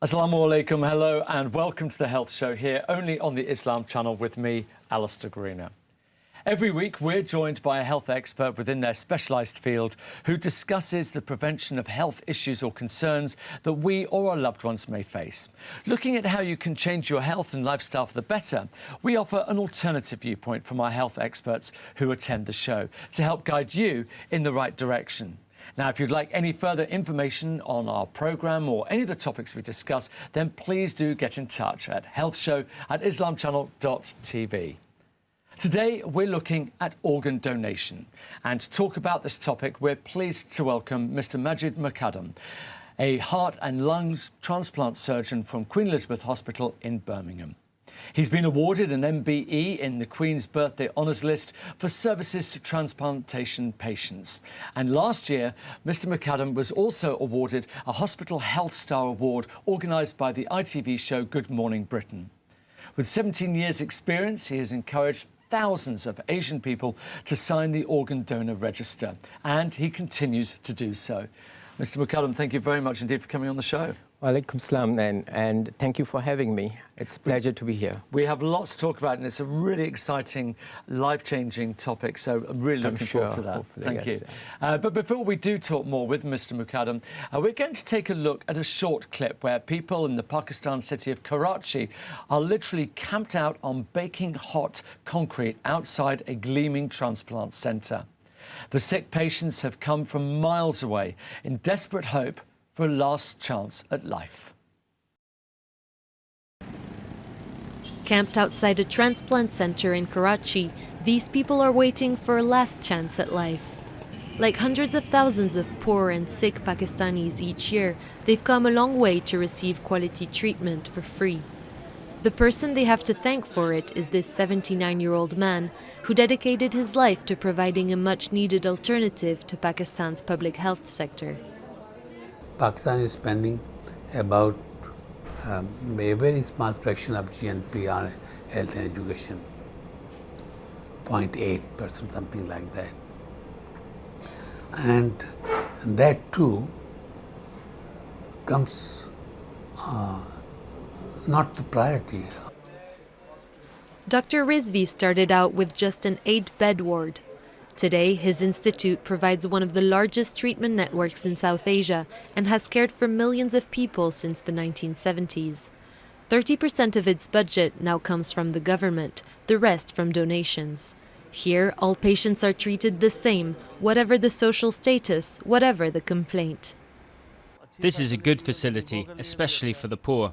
Assalamu alaikum, hello and welcome to The Health Show here only on the Islam channel with me, Alistair Greener. Every week we're joined by a health expert within their specialised field who discusses the prevention of health issues or concerns that we or our loved ones may face. Looking at how you can change your health and lifestyle for the better, we offer an alternative viewpoint from our health experts who attend the show to help guide you in the right direction. Now, if you'd like any further information on our programme or any of the topics we discuss, then please do get in touch at healthshow@islamchannel.tv. Today, we're looking at organ donation. And to talk about this topic, we're pleased to welcome Mr. Majid Muqaddam, a heart and lungs transplant surgeon from Queen Elizabeth Hospital in Birmingham. He's been awarded an MBE in the Queen's Birthday Honours List for services to transplantation patients. And last year, Mr. Muqaddam was also awarded a Hospital Health Star Award organised by the ITV show Good Morning Britain. With 17 years' experience, he has encouraged thousands of Asian people to sign the organ donor register, and he continues to do so. Mr. Muqaddam, thank you very much indeed for coming on the show. Walaikum salam, and thank you for having me. It's a pleasure to be here. We have lots to talk about, and it's a really exciting, life-changing topic, so I'm really looking forward to that. Thank you. But before we do talk more with Mr. Muqaddam, we're going to take a look at a short clip where people in the Pakistan city of Karachi are literally camped out on baking hot concrete outside a gleaming transplant centre. The sick patients have come from miles away in desperate hope for a last chance at life. Camped outside a transplant centre in Karachi, these people are waiting for a last chance at life. Like hundreds of thousands of poor and sick Pakistanis each year, they've come a long way to receive quality treatment for free. The person they have to thank for it is this 79-year-old man who dedicated his life to providing a much-needed alternative to Pakistan's public health sector. Pakistan is spending about a very small fraction of GNP on health and education, 0.8%, something like that. And that too comes not the priority. Dr. Rizvi started out with just an 8-bed ward. Today, his institute provides one of the largest treatment networks in South Asia and has cared for millions of people since the 1970s. 30% of its budget now comes from the government, the rest from donations. Here, all patients are treated the same, whatever the social status, whatever the complaint. This is a good facility, especially for the poor.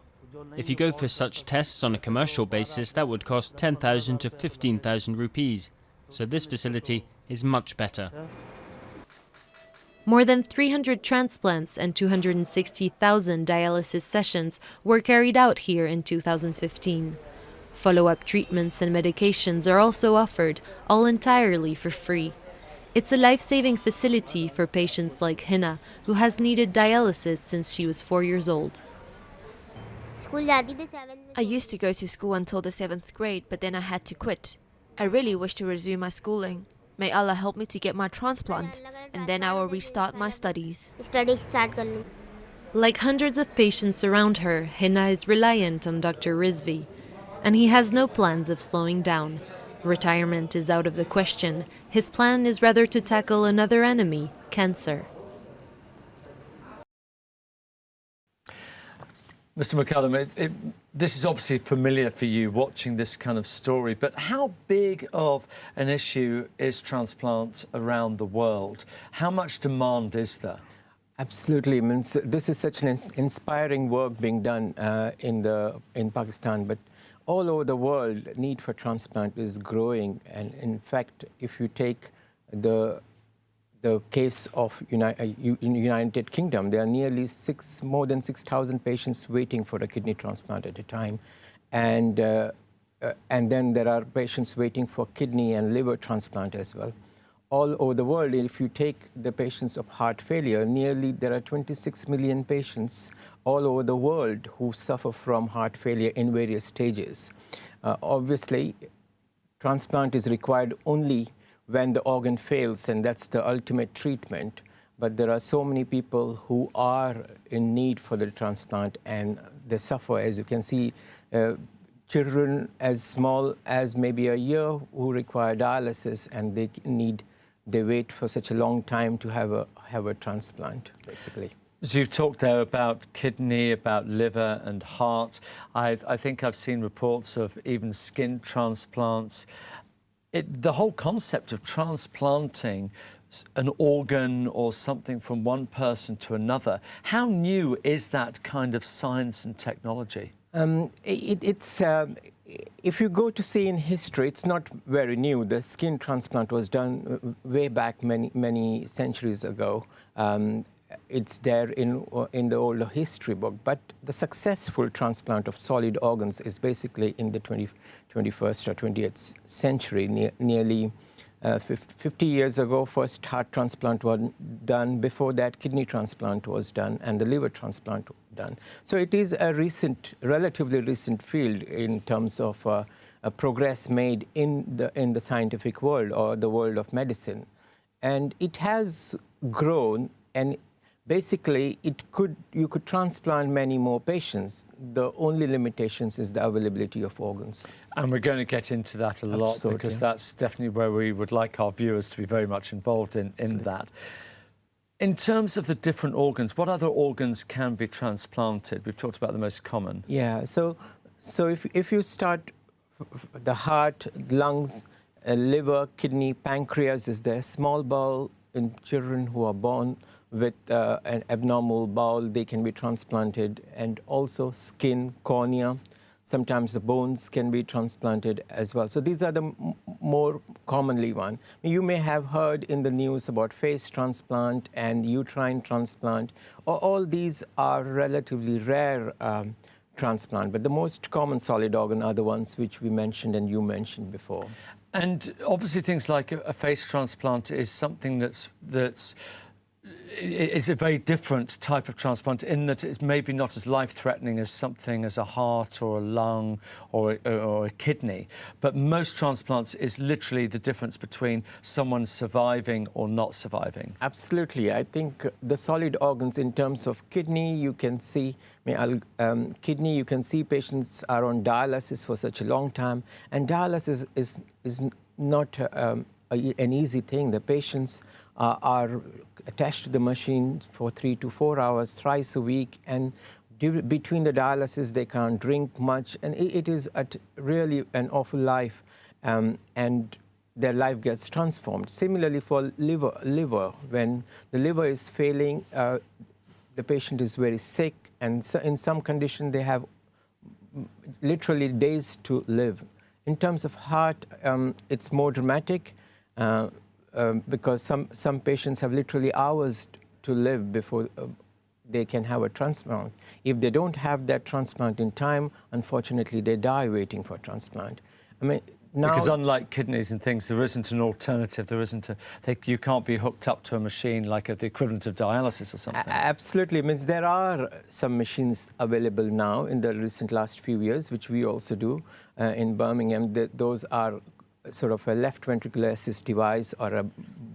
If you go for such tests on a commercial basis, that would cost 10,000 to 15,000 rupees. So this facility is much better. More than 300 transplants and 260,000 dialysis sessions were carried out here in 2015. Follow-up treatments and medications are also offered, all entirely for free. It's a life-saving facility for patients like Hina, who has needed dialysis since she was 4 years old. I used to go to school until the 7th grade, but then I had to quit. I really wish to resume my schooling. May Allah help me to get my transplant, and then I will restart my studies. Like hundreds of patients around her, Hina is reliant on Dr. Rizvi, and he has no plans of slowing down. Retirement is out of the question. His plan is rather to tackle another enemy, cancer. Mr. Muqaddam, this is obviously familiar for you watching this kind of story, but how big of an issue is transplant around the world? How much demand is there? Absolutely. I mean, this is such an inspiring work being done in Pakistan, but all over the world, need for transplant is growing. And in fact, if you take the case of in United Kingdom, there are nearly more than 6,000 patients waiting for a kidney transplant at a time, and then there are patients waiting for kidney and liver transplant as well. All over the world, if you take the patients of heart failure, there are 26 million patients all over the world who suffer from heart failure in various stages. Obviously, transplant is required only when the organ fails, and that's the ultimate treatment. but there are so many people who are in need for the transplant, and they suffer. As you can see, children as small as maybe a year who require dialysis, and they wait for such a long time to have a transplant, basically. So you've talked there about kidney, about liver and heart. I think I've seen reports of even skin transplants. The whole concept of transplanting an organ or something from one person to another, how new is that kind of science and technology? If you go to see in history, it's not very new. The skin transplant was done way back many centuries ago. It's there in the older history book. But the successful transplant of solid organs is basically in the 21st or 20th century. Nearly 50 years ago, first heart transplant was done. Before that, kidney transplant was done, and the liver transplant was done. So it is a relatively recent field in terms of a progress made in the scientific world or the world of medicine, and it has grown. And basically, you could transplant many more patients. The only limitations is the availability of organs. And we're going to get into that a lot, Absolutely, because yeah. that's definitely where we would like our viewers to be very much involved in that. In terms of the different organs, what other organs can be transplanted? We've talked about the most common. Yeah, so if you start the heart, lungs, liver, kidney, pancreas is there, small bowel in children who are born with an abnormal bowel, they can be transplanted, and also skin, cornea. Sometimes the bones can be transplanted as well. So these are the more commonly one. You may have heard in the news about face transplant and uterine transplant. All these are relatively rare transplant, but the most common solid organ are the ones which we mentioned and you mentioned before. And obviously things like a face transplant is something that's is a very different type of transplant, in that it's maybe not as life-threatening as something as a heart or a lung or a kidney. But most transplants is literally the difference between someone surviving or not surviving. Absolutely. I think the solid organs in terms of kidney, you can see patients are on dialysis for such a long time, and dialysis is not an easy thing. The patients are attached to the machine for 3 to 4 hours, thrice a week, and between the dialysis they can't drink much, and it is really an awful life, and their life gets transformed. Similarly for liver, when the liver is failing, the patient is very sick, and so in some condition they have literally days to live. In terms of heart, it's more dramatic, because some patients have literally hours to live before they can have a transplant. If they don't have that transplant in time, unfortunately, they die waiting for transplant. I mean, now, because unlike kidneys and things, there isn't an alternative. You can't be hooked up to a machine like the equivalent of dialysis or something. Absolutely. It means there are some machines available now in the last few years, which we also do in Birmingham. Those are sort of a left ventricular assist device or a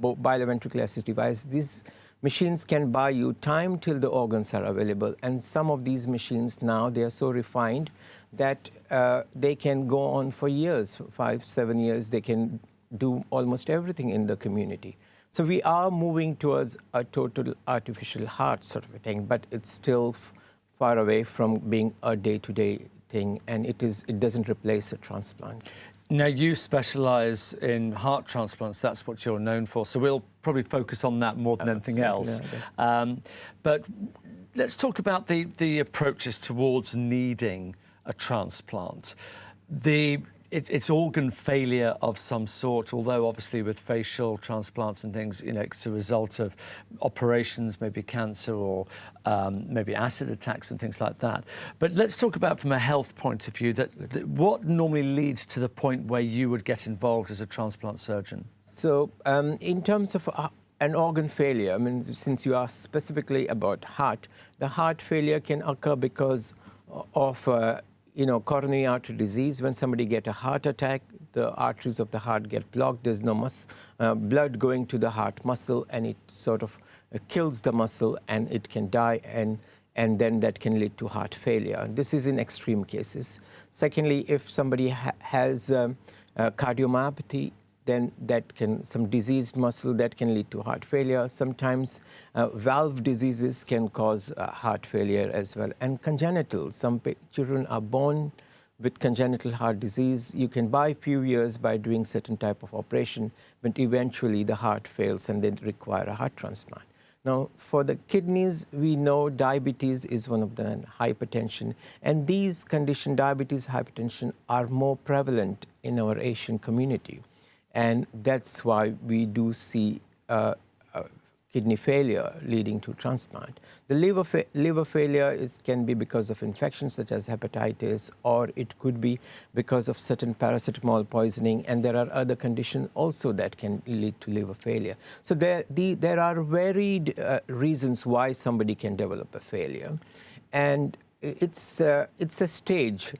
bileventricular assist device. These machines can buy you time till the organs are available. And some of these machines now, they are so refined that they can go on for years, 5-7 years. They can do almost everything in the community. So we are moving towards a total artificial heart sort of a thing, but it's still far away from being a day-to-day thing, and it doesn't replace a transplant. Now, you specialise in heart transplants. That's what you're known for. So we'll probably focus on that more than anything else. But let's talk about the approaches towards needing a transplant. It's organ failure of some sort, although obviously with facial transplants and things, it's a result of operations, maybe cancer or maybe acid attacks and things like that. But let's talk about from a health point of view, that what normally leads to the point where you would get involved as a transplant surgeon? So in terms of an organ failure, I mean, since you asked specifically about heart, the heart failure can occur because of coronary artery disease. When somebody gets a heart attack, the arteries of the heart get blocked. There's no blood going to the heart muscle, and it sort of kills the muscle and it can die, and then that can lead to heart failure. This is in extreme cases. Secondly, if somebody has cardiomyopathy, then that can, some diseased muscle, that can lead to heart failure. Sometimes valve diseases can cause heart failure as well. And congenital, some children are born with congenital heart disease. You can buy few years by doing certain type of operation, but eventually the heart fails and they require a heart transplant. Now, for the kidneys, we know diabetes is one of the hypertension, and these conditions, diabetes, hypertension, are more prevalent in our Asian community. And that's why we do see kidney failure leading to transplant. The liver failure can be because of infections such as hepatitis, or it could be because of certain paracetamol poisoning, and there are other conditions also that can lead to liver failure. So there are varied reasons why somebody can develop a failure, and it's a stage.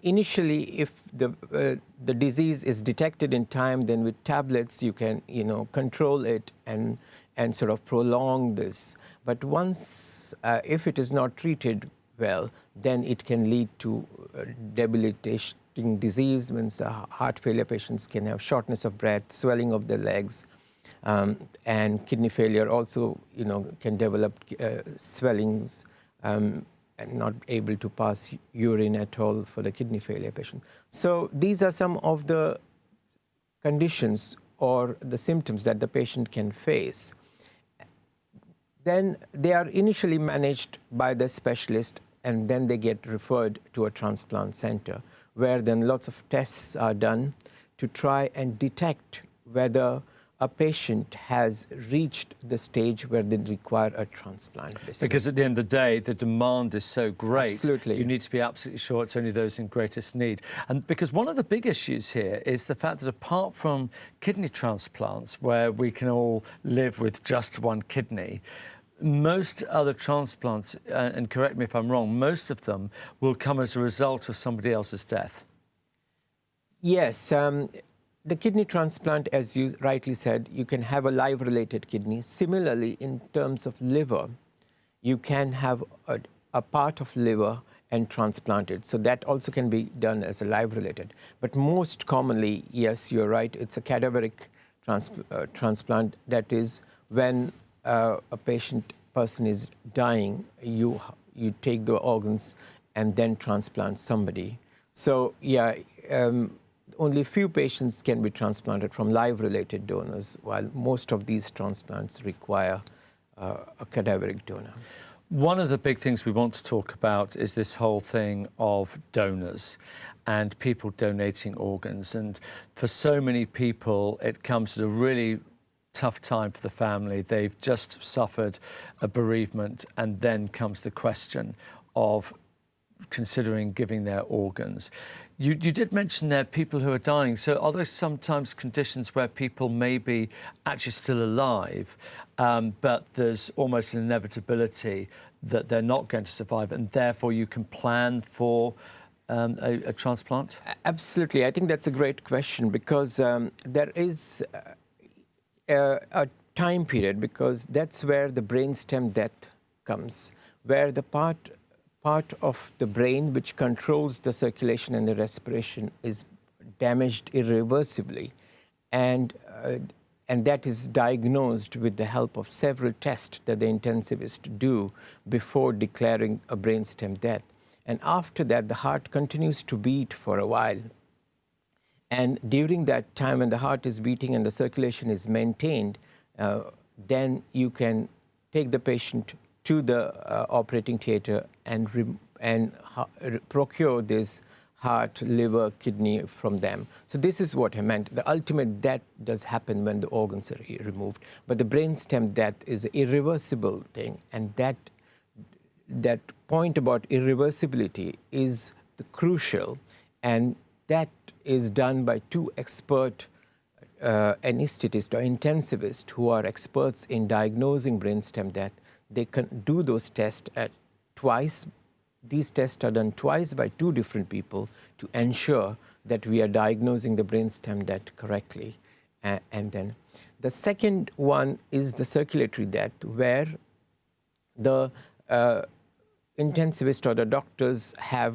Initially, if the disease is detected in time, then with tablets you can control it and sort of prolong this. But once, if it is not treated well, then it can lead to debilitating disease. Means heart failure patients can have shortness of breath, swelling of the legs, and kidney failure also can develop swellings. And not able to pass urine at all for the kidney failure patient. So these are some of the conditions or the symptoms that the patient can face. Then they are initially managed by the specialist, and then they get referred to a transplant center, where then lots of tests are done to try and detect whether a patient has reached the stage where they require a transplant. Basically. Because at the end of the day, the demand is so great, absolutely. You need to be absolutely sure it's only those in greatest need. And because one of the big issues here is the fact that apart from kidney transplants, where we can all live with just one kidney, most other transplants, and correct me if I'm wrong, most of them will come as a result of somebody else's death. Yes. The kidney transplant, as you rightly said, you can have a live-related kidney. Similarly, in terms of liver, you can have a part of liver and transplant it. So that also can be done as a live-related. But most commonly, yes, you're right, it's a cadaveric transplant. That is when a person is dying, you take the organs and then transplant somebody. So, yeah, only few patients can be transplanted from live-related donors, while most of these transplants require a cadaveric donor. One of the big things we want to talk about is this whole thing of donors and people donating organs. And for so many people, it comes at a really tough time for the family. They've just suffered a bereavement, and then comes the question of considering giving their organs. You did mention there people who are dying. So are there sometimes conditions where people may be actually still alive, but there's almost an inevitability that they're not going to survive, and therefore you can plan for a transplant? Absolutely. I think that's a great question, because there is a time period, because that's where the brainstem death comes, where the part of the brain which controls the circulation and the respiration is damaged irreversibly, and that is diagnosed with the help of several tests that the intensivist do before declaring a brainstem death. And after that, the heart continues to beat for a while. And during that time, when the heart is beating and the circulation is maintained, then you can take the patient to the operating theater and procure this heart, liver, kidney from them. So this is what I meant. The ultimate death does happen when the organs are removed, but the brainstem death is an irreversible thing, and that point about irreversibility is crucial, and that is done by two expert anesthetists or intensivists who are experts in diagnosing brainstem death. They can do those tests twice. These tests are done twice by two different people to ensure that we are diagnosing the brainstem death correctly. and then the second one is the circulatory death, where the intensivist or the doctors have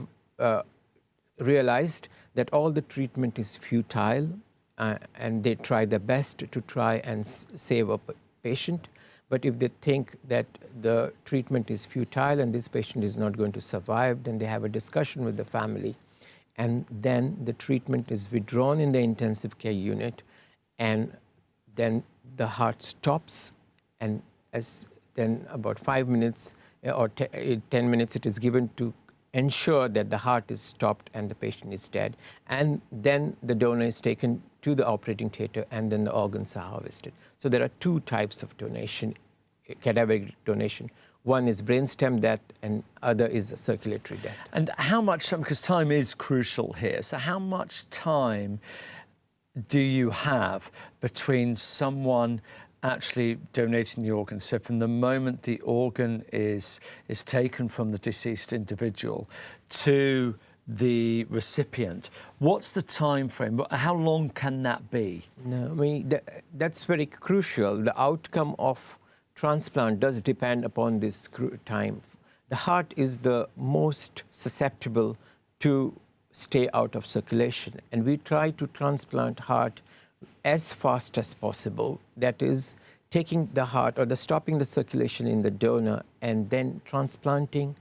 realized that all the treatment is futile, and they try their best to try and save a patient. But if they think that the treatment is futile and this patient is not going to survive, then they have a discussion with the family. And then the treatment is withdrawn in the intensive care unit, and then the heart stops, and then about 5 minutes or 10 minutes it is given to ensure that the heart is stopped and the patient is dead. And then the donor is taken to the operating theatre, and then the organs are harvested. So there are two types of donation, cadaveric donation. One is brainstem death, and other is a circulatory death. And how much, because time is crucial here, so how much time do you have between someone actually donating the organ? So from the moment the organ is taken from the deceased individual to the recipient, what's the time frame? How long can that be? No, I mean, that's very crucial. The outcome of transplant does depend upon this time. The heart is the most susceptible to stay out of circulation, and we try to transplant heart as fast as possible. That is, taking the heart or stopping the circulation in the donor and then transplanting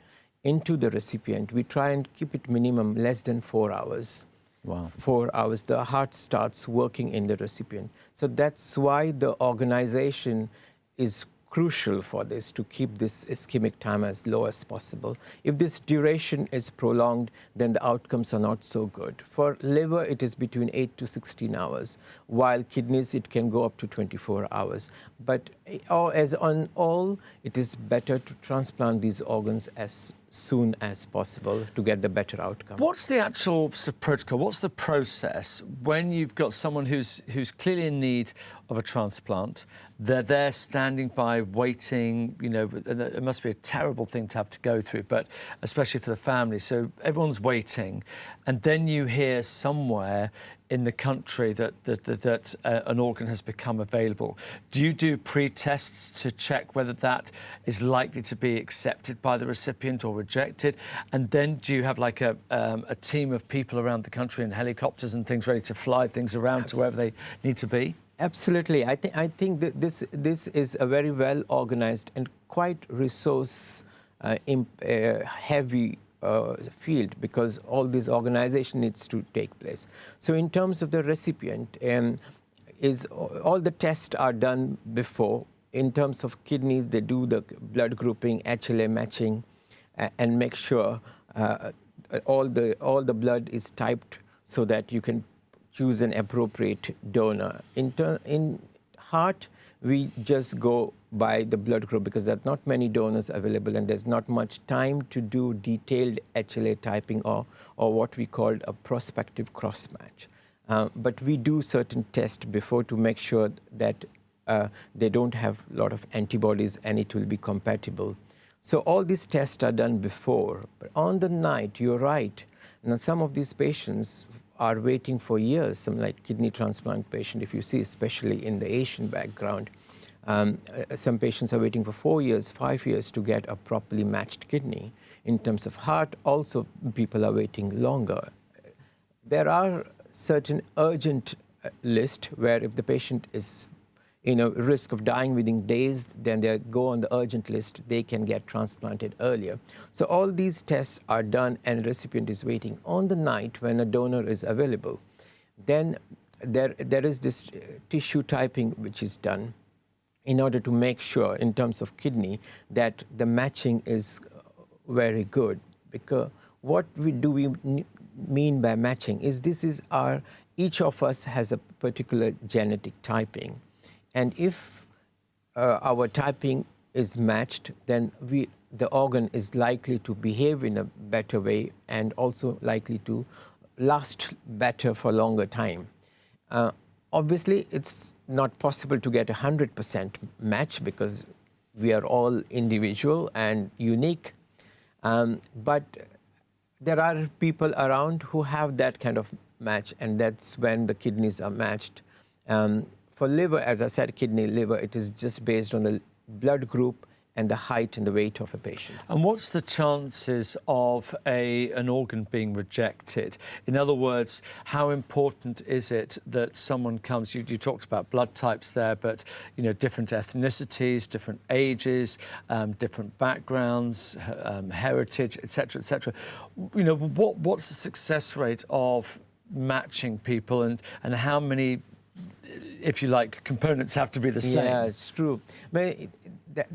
into the recipient. We try and keep it minimum less than 4 hours. Wow. 4 hours, the heart starts working in the recipient. So that's why the organization is crucial for this, to keep this ischemic time as low as possible. If this duration is prolonged, then the outcomes are not so good. For liver, it is between 8 to 16 hours, while kidneys, it can go up to 24 hours. But as on all, it is better to transplant these organs as soon as possible to get the better outcome. What's the actual sort of protocol? What's the process when you've got someone who's clearly in need of a transplant? They're there standing by, waiting. You know, it must be a terrible thing to have to go through, but especially for the family. So everyone's waiting, and then you hear somewhere in the country that an organ has become available. Do you do pre-tests to check whether that is likely to be accepted by the recipient or rejected? And then do you have like a team of people around the country in helicopters and things ready to fly things around to wherever they need to be? Absolutely. I think that this is a very well organized and quite resource heavy field, because all this organization needs to take place. So in terms of the recipient, all the tests are done before. In terms of kidneys, they do the blood grouping, HLA matching, and make sure all the blood is typed so that you can choose an appropriate donor. In heart, we just go by the blood group because there are not many donors available, and there's not much time to do detailed HLA typing or what we call a prospective cross-match. But we do certain tests before to make sure that they don't have a lot of antibodies and it will be compatible. So all these tests are done before. But on the night, you're right. Now, some of these patients are waiting for years, some like kidney transplant patient, if you see, especially in the Asian background. Some patients are waiting for 4 years, 5 years to get a properly matched kidney. In terms of heart, also people are waiting longer. There are certain urgent list where if the patient is risk of dying within days, then they go on the urgent list, they can get transplanted earlier. So all these tests are done and the recipient is waiting. On the night when a donor is available, then there is this tissue typing which is done in order to make sure, in terms of kidney, that the matching is very good. Because what we mean by matching is each of us has a particular genetic typing. And if our typing is matched, then the organ is likely to behave in a better way and also likely to last better for longer time. Obviously, it's not possible to get 100% match because we are all individual and unique. But there are people around who have that kind of match, and that's when the kidneys are matched. For liver, as I said, kidney, liver, it is just based on the blood group and the height and the weight of a patient. And what's the chances of an organ being rejected? In other words, how important is it that someone comes, you talked about blood types there, but different ethnicities, different ages, different backgrounds, heritage, etc., etc. What's the success rate of matching people, and how many, if you like, components have to be the same? Yeah, it's true. But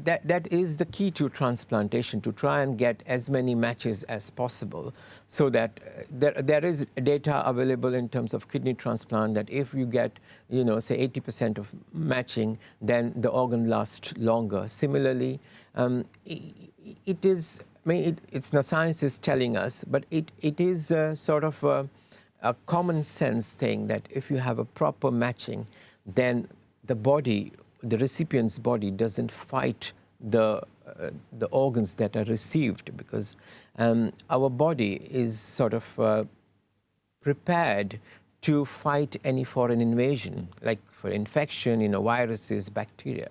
that is the key to transplantation, to try and get as many matches as possible, so that there is data available in terms of kidney transplant that if you get, say 80% of matching, then the organ lasts longer. Similarly, it's the science is telling us, but it is sort of a common sense thing that if you have a proper matching, then the recipient's body doesn't fight the organs that are received, because our body is sort of prepared to fight any foreign invasion, like for infection, viruses, bacteria.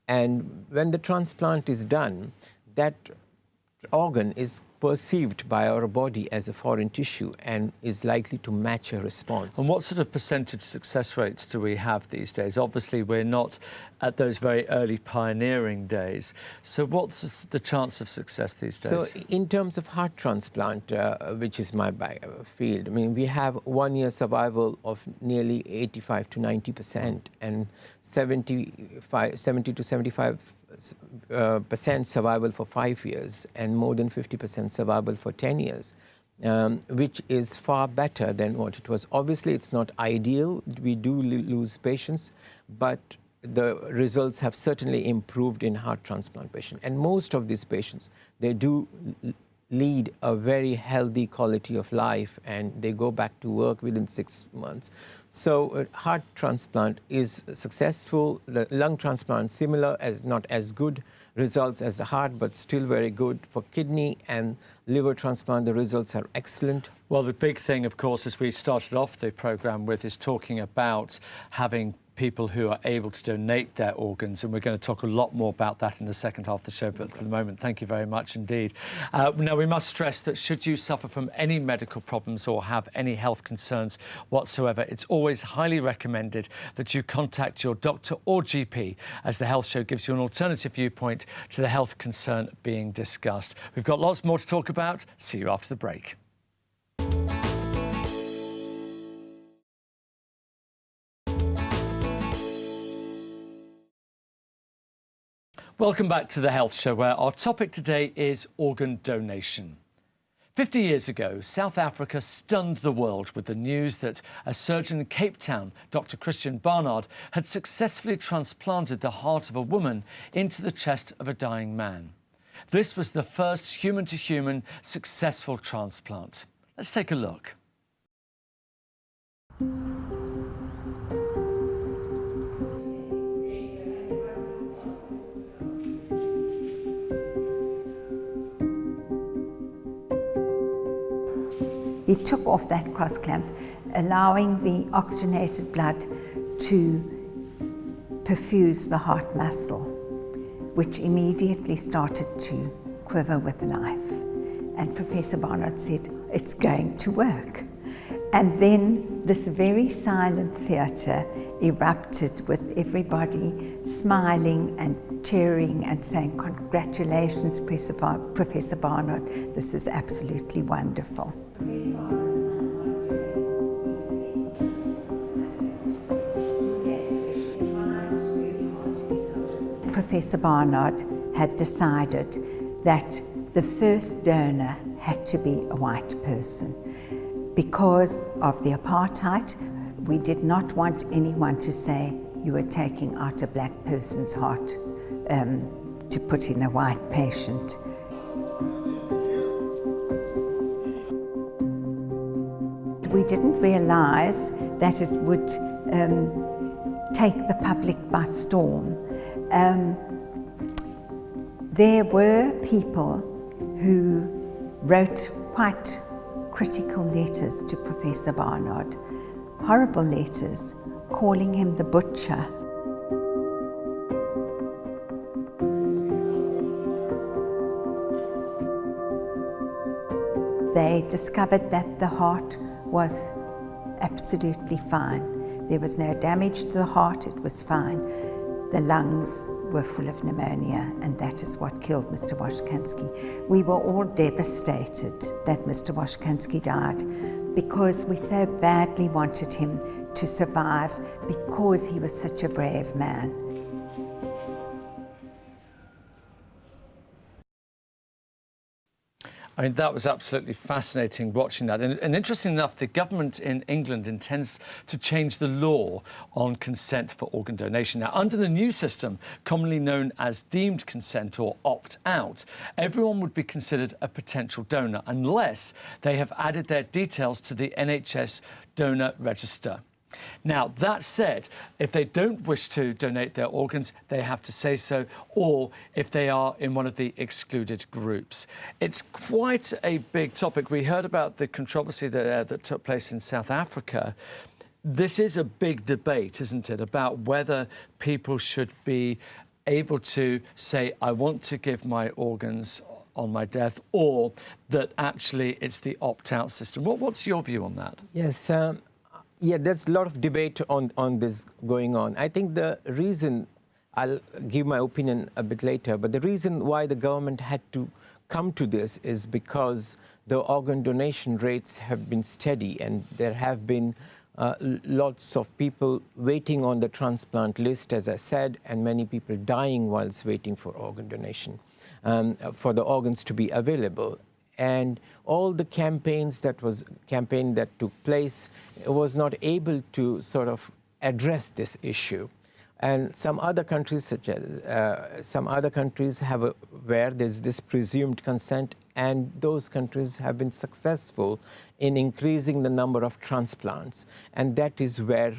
And when the transplant is done, that organ is perceived by our body as a foreign tissue and is likely to match a response. And what sort of percentage success rates do we have these days? Obviously, we're not at those very early pioneering days. So what's the chance of success these days? So in terms of heart transplant, which is my field, we have 1 year survival of nearly 85 to 90% and 70 to 75% survival for 5 years and more than 50% survival for 10 years, which is far better than what it was. Obviously, it's not ideal. We do lose patients, but the results have certainly improved in heart transplant patients. And most of these patients, they do lead a very healthy quality of life, and they go back to work within 6 months. So heart transplant is successful. The lung transplant, similar, as not as good results as the heart, but still very good. For kidney and liver transplant, the results are excellent. Well, the big thing, of course, as we started off the programme with, is talking about having people who are able to donate their organs, and we're going to talk a lot more about that in the second half of the show, but for the moment, thank you very much indeed. Now, we must stress that should you suffer from any medical problems or have any health concerns whatsoever, it's always highly recommended that you contact your doctor or GP, as the Health Show gives you an alternative viewpoint to the health concern being discussed. We've got lots more to talk about. See you after the break. Welcome back to the Health Show, where our topic today is organ donation. 50 years ago, South Africa stunned the world with the news that a surgeon in Cape Town, Dr. Christian Barnard, had successfully transplanted the heart of a woman into the chest of a dying man. This was the first human-to-human successful transplant. Let's take a look. He took off that cross clamp, allowing the oxygenated blood to perfuse the heart muscle, which immediately started to quiver with life. And Professor Barnard said, "It's going to work." And then this very silent theatre erupted with everybody smiling and cheering and saying, "Congratulations, Professor Barnard, this is absolutely wonderful." Professor Barnard had decided that the first donor had to be a white person. Because of the apartheid, we did not want anyone to say you were taking out a black person's heart to put in a white patient. We didn't realize that it would take the public by storm. There were people who wrote quite critical letters to Professor Barnard, horrible letters, calling him the butcher. They discovered that the heart was absolutely fine. There was no damage to the heart, it was fine. The lungs were full of pneumonia, and that is what killed Mr. Washkansky. We were all devastated that Mr. Washkansky died because we so badly wanted him to survive because he was such a brave man. I mean, that was absolutely fascinating watching that. And interesting enough, the government in England intends to change the law on consent for organ donation. Now, under the new system, commonly known as deemed consent or opt-out, everyone would be considered a potential donor unless they have added their details to the NHS donor register. Now, that said, if they don't wish to donate their organs, they have to say so, or if they are in one of the excluded groups. It's quite a big topic. We heard about the controversy that took place in South Africa. This is a big debate, isn't it, about whether people should be able to say, I want to give my organs on my death, or that actually it's the opt-out system. What's your view on that? Yes. Yeah, there's a lot of debate on this going on. I think the reason, I'll give my opinion a bit later, but the reason why the government had to come to this is because the organ donation rates have been steady, and there have been lots of people waiting on the transplant list, as I said, and many people dying whilst waiting for organ donation, for the organs to be available. And all the campaign that took place was not able to sort of address this issue. And some other countries, such as where there's this presumed consent, and those countries have been successful in increasing the number of transplants. And that is where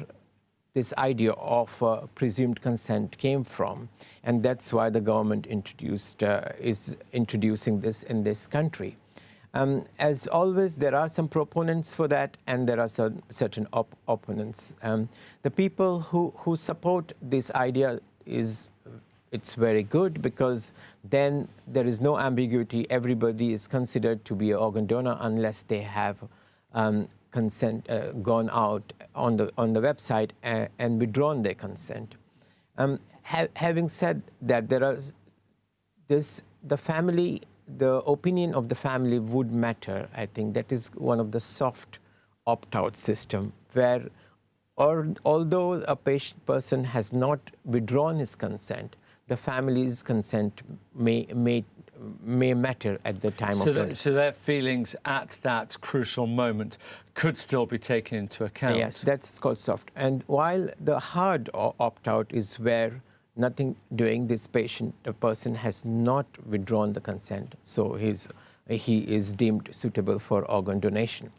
this idea of presumed consent came from. And that's why the government is introducing this in this country. As always, there are some proponents for that, and there are certain opponents. The people who support this idea it's very good, because then there is no ambiguity. Everybody is considered to be an organ donor unless they have consent gone out on the website and withdrawn their consent. Having said that, the opinion of the family would matter. I think that is one of the soft opt-out system, where although a person has not withdrawn his consent, the family's consent may matter at the time of So their feelings at that crucial moment could still be taken into account. Yes, that's called soft. And while the hard opt-out is where nothing doing, the person has not withdrawn the consent, so he is deemed suitable for organ donation.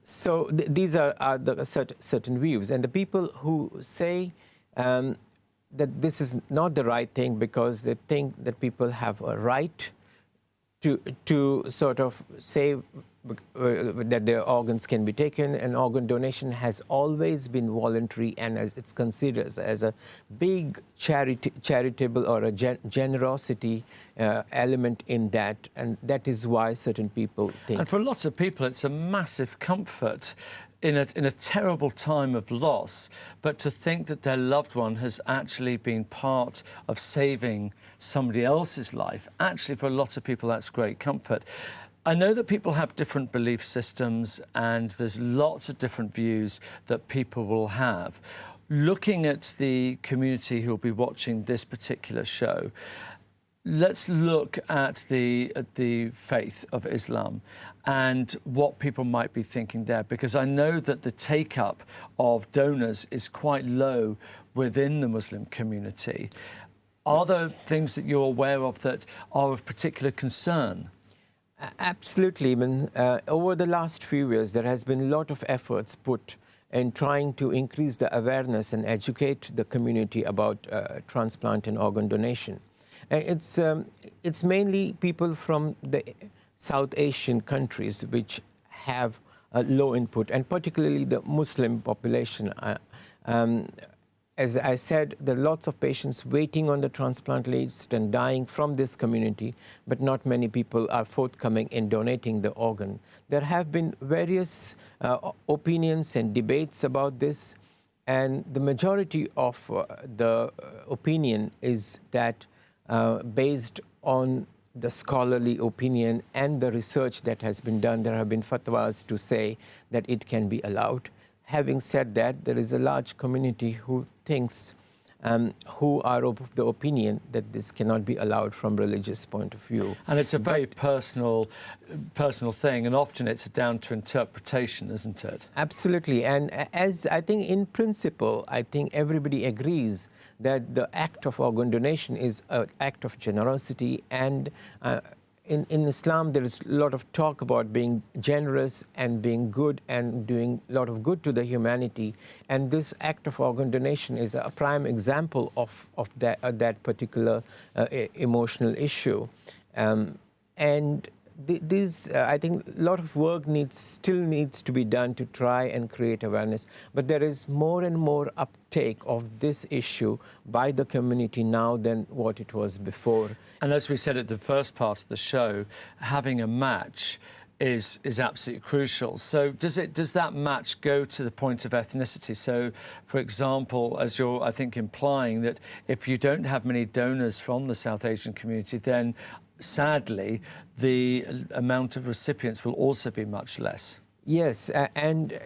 So these are the certain views, and the people who say that this is not the right thing because they think that people have a right to sort of say that their organs can be taken, and organ donation has always been voluntary, and it's considered as a big charitable or a generosity element in that, and that is why certain people think. And for lots of people, it's a massive comfort in a terrible time of loss, but to think that their loved one has actually been part of saving somebody else's life, actually for a lot of people that's great comfort. I know that people have different belief systems, and there's lots of different views that people will have. Looking at the community who will be watching this particular show, let's look at the faith of Islam and what people might be thinking there, because I know that the take-up of donors is quite low within the Muslim community. Are there things that you're aware of that are of particular concern? Absolutely. I mean, over the last few years, there has been a lot of efforts put in trying to increase the awareness and educate the community about transplant and organ donation. It's mainly people from the South Asian countries which have a low input, and particularly the Muslim population. As I said, there are lots of patients waiting on the transplant list and dying from this community, but not many people are forthcoming in donating the organ. There have been various opinions and debates about this, and the majority of the opinion is that based on the scholarly opinion and the research that has been done, there have been fatwas to say that it can be allowed. Having said that, there is a large community who thinks, who are of the opinion that this cannot be allowed from religious point of view. And it's a very personal thing, and often it's down to interpretation, isn't it? Absolutely. And as I think in principle, I think everybody agrees that the act of organ donation is an act of generosity, and in Islam, there is a lot of talk about being generous and being good and doing a lot of good to the humanity. And this act of organ donation is a prime example of that particular emotional issue. And I think a lot of work still needs to be done to try and create awareness. But there is more and more uptake of this issue by the community now than what it was before. And as we said at the first part of the show, having a match is absolutely crucial. So does that match go to the point of ethnicity? So, for example, as you're, I think, implying that if you don't have many donors from the South Asian community, then sadly, the amount of recipients will also be much less. Yes, and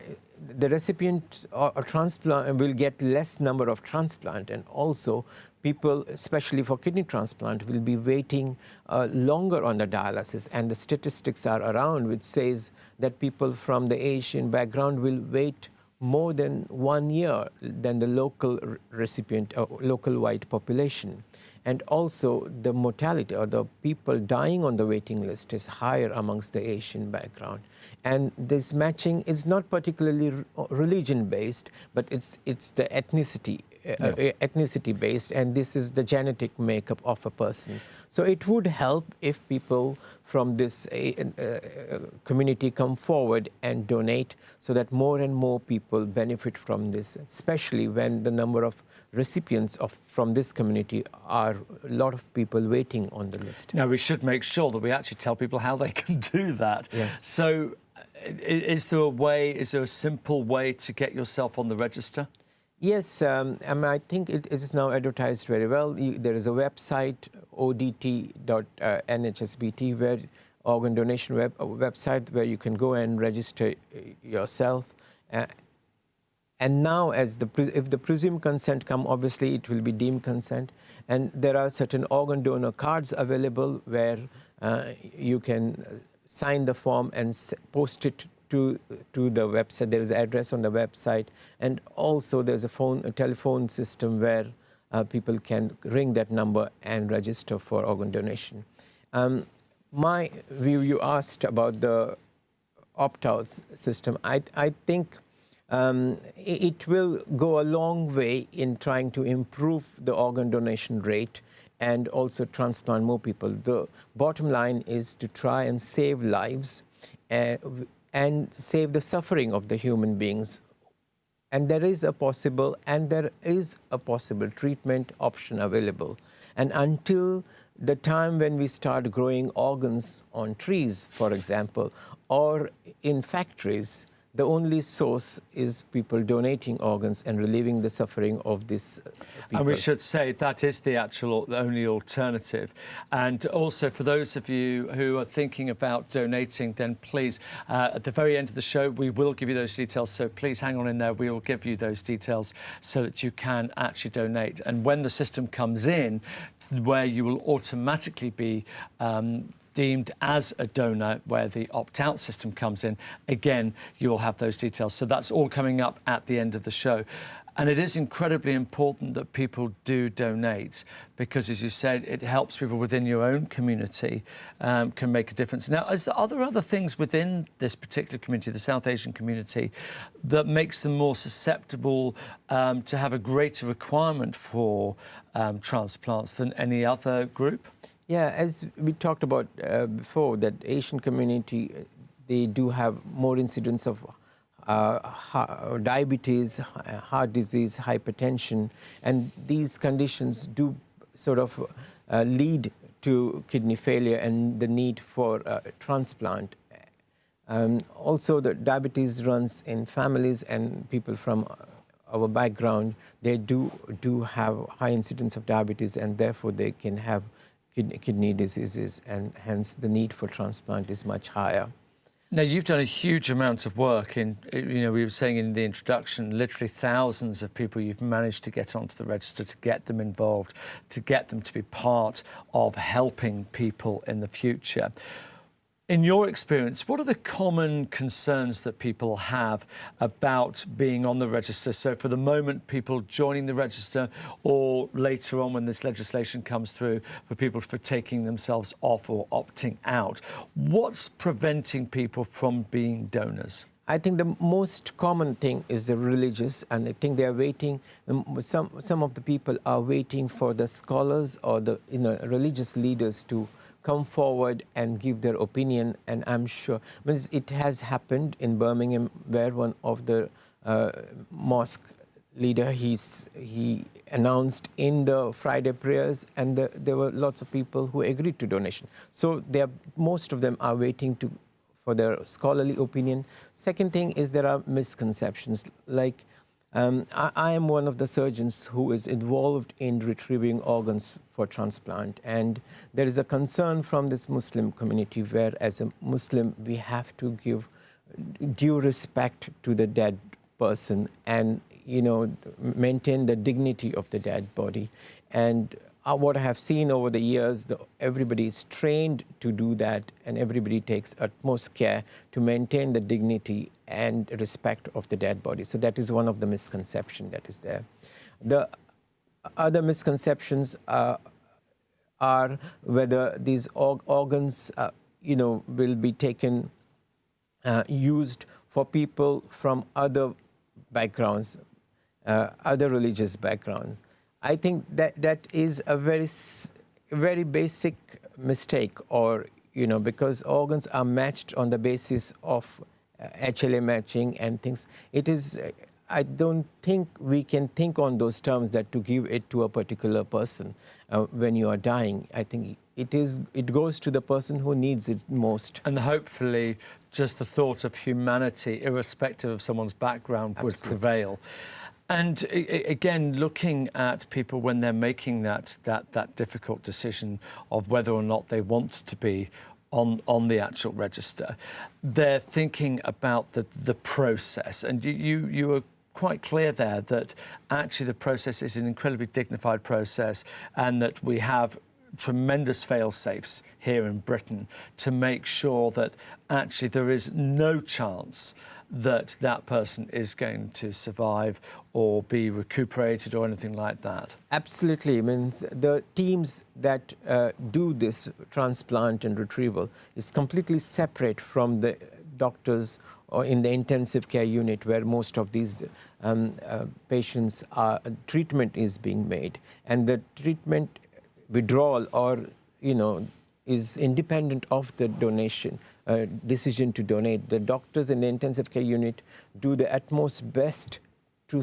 the recipient or transplant will get less number of transplant, and also people, especially for kidney transplant, will be waiting longer on the dialysis. And the statistics are around which says that people from the Asian background will wait more than 1 year than the local recipient or local white population. And also the mortality or the people dying on the waiting list is higher amongst the Asian background. And this matching is not particularly religion-based, but it's the ethnicity. Ethnicity-based, and this is the genetic makeup of a person. So it would help if people from this community come forward and donate so that more and more people benefit from this, especially when the number of recipients from this community are a lot of people waiting on the list. Now, we should make sure that we actually tell people how they can do that. Yes. So is there a simple way to get yourself on the register? Yes, I think it is now advertised very well. There is a website, odt.nhsbt, where organ donation website where you can go and register yourself. And now, if the presumed consent come, obviously it will be deemed consent. And there are certain organ donor cards available where you can sign the form and post it to the website. There is an address on the website, and also there's a telephone system where people can ring that number and register for organ donation. My view, you asked about the opt-out system. I think it will go a long way in trying to improve the organ donation rate and also transplant more people. The bottom line is to try and save lives and save the suffering of the human beings. And there is a possible treatment option available. And until the time when we start growing organs on trees, for example, or in factories, the only source is people donating organs and relieving the suffering of these people. And we should say that is the only alternative. And also for those of you who are thinking about donating, then please, at the very end of the show, we will give you those details. So please hang on in there. We will give you those details so that you can actually donate. And when the system comes in, where you will automatically be deemed as a donor, where the opt-out system comes in, again, you will have those details. So that's all coming up at the end of the show. And it is incredibly important that people do donate because, as you said, it helps people within your own community, can make a difference. Now, are there other things within this particular community, the South Asian community, that makes them more susceptible to have a greater requirement for transplants than any other group? Yeah, as we talked about before, that Asian community, they do have more incidence of diabetes, heart disease, hypertension, and these conditions do sort of lead to kidney failure and the need for transplant. Also, the diabetes runs in families, and people from our background, they do have high incidence of diabetes, and therefore they can have kidney diseases, and hence the need for transplant is much higher. Now, you've done a huge amount of work in, we were saying in the introduction, literally thousands of people you've managed to get onto the register, to get them involved, to get them to be part of helping people in the future. In your experience, what are the common concerns that people have about being on the register? So for the moment, people joining the register, or later on when this legislation comes through, for people for taking themselves off or opting out. What's preventing people from being donors? I think the most common thing is the religious, and I think they are waiting. Some of the people are waiting for the scholars or the religious leaders to come forward and give their opinion, and I'm sure it has happened in Birmingham, where one of the mosque leader he announced in the Friday prayers, and there were lots of people who agreed to donation. So most of them are waiting for their scholarly opinion. Second thing is there are misconceptions, like I am one of the surgeons who is involved in retrieving organs for transplant, and there is a concern from this Muslim community where, as a Muslim, we have to give due respect to the dead person and maintain the dignity of the dead body. And what I have seen over the years, everybody is trained to do that, and everybody takes utmost care to maintain the dignity and respect of the dead body. So that is one of the misconceptions that is there. The other misconceptions are whether these organs, will be taken, used for people from other backgrounds, other religious backgrounds. I think that is a very basic mistake, or because organs are matched on the basis of HLA matching and things. It is. I don't think we can think on those terms that to give it to a particular person when you are dying. I think it goes to the person who needs it most. And hopefully, just the thought of humanity, irrespective of someone's background, would prevail. And again, looking at people when they're making that difficult decision of whether or not they want to be on the actual register, they're thinking about the process. And you were quite clear there that actually the process is an incredibly dignified process, and that we have tremendous fail-safes here in Britain to make sure that actually there is no chance that that person is going to survive or be recuperated or anything like that. Absolutely. The teams that do this transplant and retrieval is completely separate from the doctors or in the intensive care unit, where most of these patients treatment is being made, and the treatment withdrawal or is independent of the donation decision to donate. The doctors in the intensive care unit do the utmost best to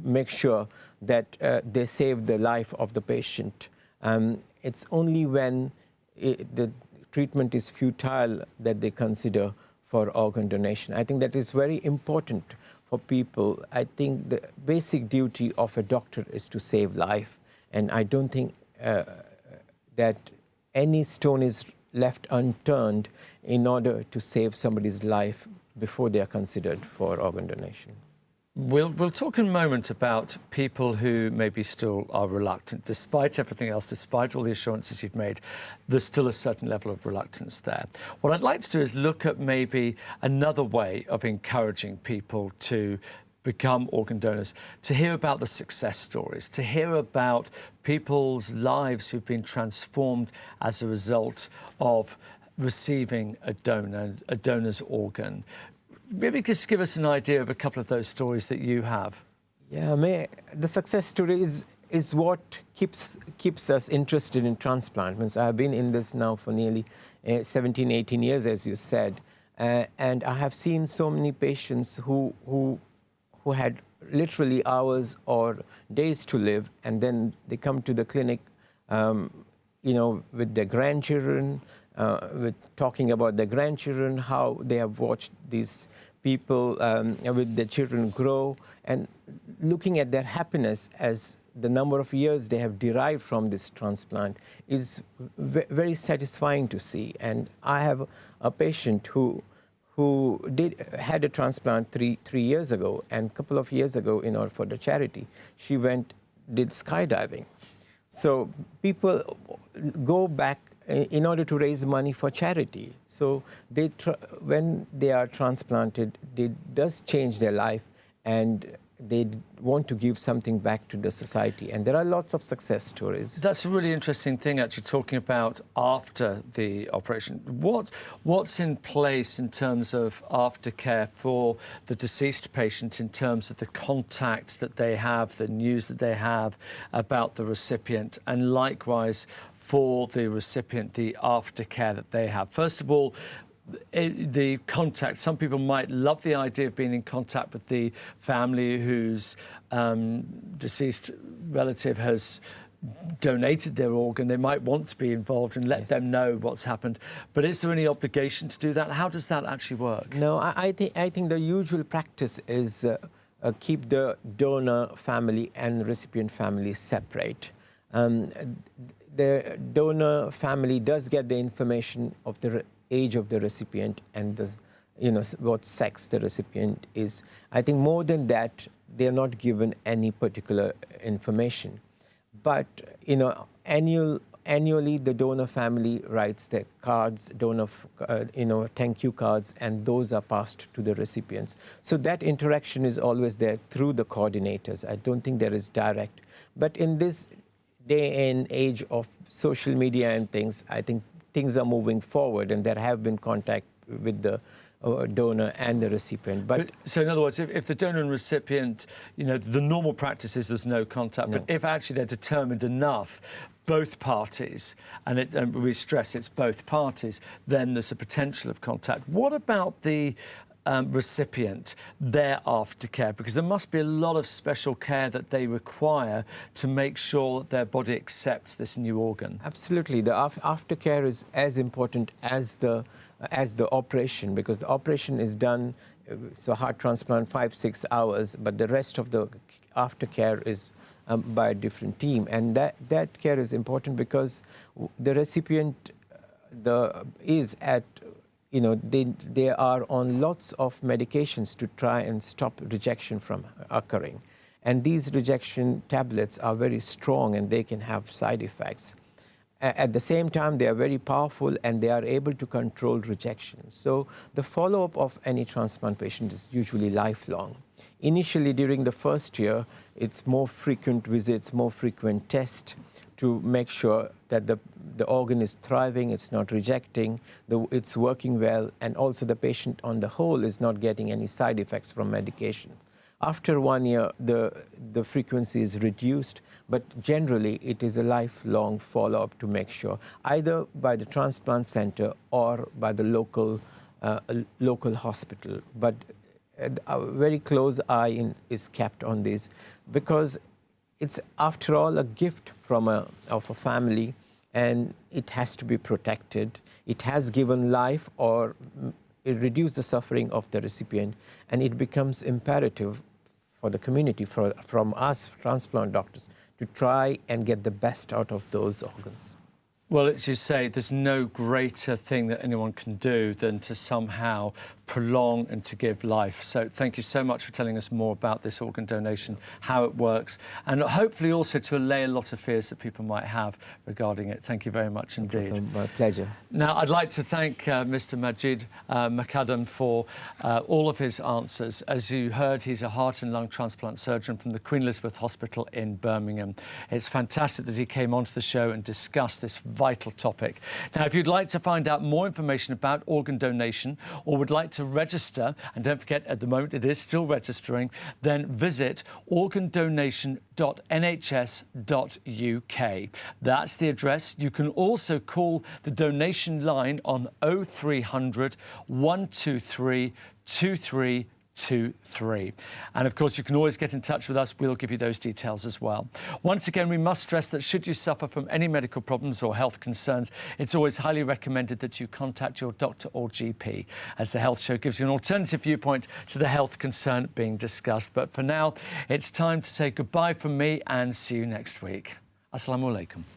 make sure that they save the life of the patient. It's only when the treatment is futile that they consider for organ donation. I think that is very important for people. I think the basic duty of a doctor is to save life, and I don't think that any stone is left unturned in order to save somebody's life before they are considered for organ donation. We'll talk in a moment about people who maybe still are reluctant. Despite everything else, despite all the assurances you've made, there's still a certain level of reluctance there. What I'd like to do is look at maybe another way of encouraging people to become organ donors, to hear about the success stories, to hear about people's lives who've been transformed as a result of receiving a donor's organ. Maybe just give us an idea of a couple of those stories that you have. Yeah, the success story is what keeps us interested in transplant. I've been in this now for nearly 17, 18 years, as you said. And I have seen so many patients who had literally hours or days to live, and then they come to the clinic, with their grandchildren, with talking about their grandchildren, how they have watched these people with their children grow, and looking at their happiness as the number of years they have derived from this transplant is very satisfying to see. And I have a patient who had a transplant three years ago, and a couple of years ago, for the charity, she did skydiving. So people go back in order to raise money for charity. So when they are transplanted, it does change their life, and they want to give something back to the society. And there are lots of success stories. That's a really interesting thing, actually, talking about after the operation. What's in place in terms of aftercare for the deceased patient, in terms of the contact that they have, the news that they have about the recipient, and likewise for the recipient, the aftercare that they have? First of all, the contact. Some people might love the idea of being in contact with the family whose deceased relative has donated their organ. They might want to be involved and let them know what's happened. But is there any obligation to do that? How does that actually work? No, I think the usual practice is keep the donor family and recipient family separate. The donor family does get the information of the age of the recipient and what sex the recipient is. I think more than that, they are not given any particular information. But annually, the donor family writes their cards, thank you cards, and those are passed to the recipients. So that interaction is always there through the coordinators. I don't think there is direct. But in this day and age of social media and things, I think things are moving forward, and there have been contact with the donor and the recipient. But so in other words, if the donor and recipient, the normal practice is there's no contact, but if actually they're determined enough, both parties, and we stress it's both parties, then there's a potential of contact. What about the recipient, their aftercare? Because there must be a lot of special care that they require to make sure that their body accepts this new organ. Absolutely. The aftercare is as important as the operation, because the operation is done, so heart transplant 5-6 hours, but the rest of the aftercare is by a different team. And that care is important because the recipient is at they are on lots of medications to try and stop rejection from occurring. And these rejection tablets are very strong, and they can have side effects. At the same time, they are very powerful, and they are able to control rejection. So the follow-up of any transplant patient is usually lifelong. Initially, during the first year, it's more frequent visits, more frequent tests to make sure that the organ is thriving, it's not rejecting, it's working well, and also the patient on the whole is not getting any side effects from medication. After 1 year, the frequency is reduced, but generally it is a lifelong follow-up to make sure, either by the transplant center or by the local hospital. But a very close eye is kept on this, because it's, after all, a gift of a family, and it has to be protected. It has given life, or it reduces the suffering of the recipient, and it becomes imperative for the community, from us transplant doctors, to try and get the best out of those organs. Well, as you say, there's no greater thing that anyone can do than to somehow prolong and to give life. So thank you so much for telling us more about this organ donation, how it works, and hopefully also to allay a lot of fears that people might have regarding it. Thank you very much indeed. My pleasure. Now, I'd like to thank Mr. Majid Makadam for all of his answers. As you heard, he's a heart and lung transplant surgeon from the Queen Elizabeth Hospital in Birmingham. It's fantastic that he came onto the show and discussed this vital topic. Now, if you'd like to find out more information about organ donation or would like to register, and don't forget at the moment it is still registering, then visit organdonation.nhs.uk. That's the address. You can also call the donation line on 0300 123 2323. And of course, you can always get in touch with us. We'll give you those details as well. Once again, we must stress that should you suffer from any medical problems or health concerns, it's always highly recommended that you contact your doctor or GP, as the Health Show gives you an alternative viewpoint to the health concern being discussed. But for now, it's time to say goodbye from me and see you next week. Assalamu alaikum.